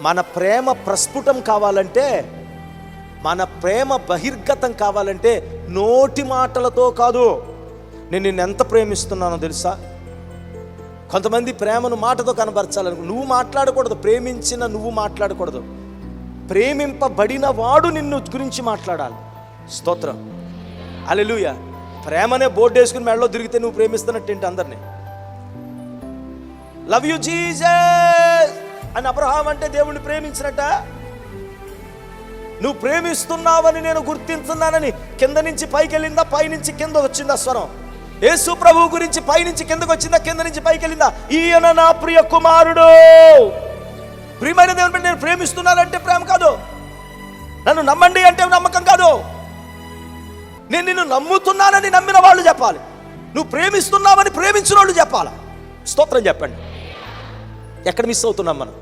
మన ప్రేమ ప్రస్ఫుటం కావాలంటే, మన ప్రేమ బహిర్గతం కావాలంటే నోటి మాటలతో కాదు. నేను నిన్ను ఎంత ప్రేమిస్తున్నానో తెలుసా? కొంతమంది ప్రేమను మాటతో కనబరచాలను. నువ్వు మాట్లాడకూడదు, ప్రేమించిన నువ్వు మాట్లాడకూడదు. ప్రేమింపబడిన వాడు నిన్ను గురించి మాట్లాడాలి. స్తోత్రం, హల్లెలూయా. ప్రేమనే బోర్డు వేసుకుని మెడలో తిరిగితే నువ్వు ప్రేమిస్తున్నట్టేంటి అందరినీ? లవ్ యూ జీసస్ అని అబ్రహాం అంటే దేవుణ్ణి ప్రేమించినట్ట? నువ్వు ప్రేమిస్తున్నావని నేను గుర్తించున్నానని కింద నుంచి పైకి వెళ్ళిందా, పైనుంచి కింద వచ్చిందా స్వరం? యేసు ప్రభువు గురించి పైనుంచి కిందకు వచ్చిందా, కింద నుంచి పైకి వెళ్ళిందా? ఈయన నా ప్రియ కుమారుడు. ప్రియమైన దేవుని నేను ప్రేమిస్తున్నానంటే ప్రేమ కాదు. నన్ను నమ్మండి అంటే నమ్మకం కాదు. నేను నిన్ను నమ్ముతున్నానని నమ్మిన వాళ్ళు చెప్పాలి. నువ్వు ప్రేమిస్తున్నావని ప్రేమించిన వాళ్ళు చెప్పాలి. స్తోత్రం చెప్పండి. ఎక్కడ మిస్ అవుతున్నాం మనం?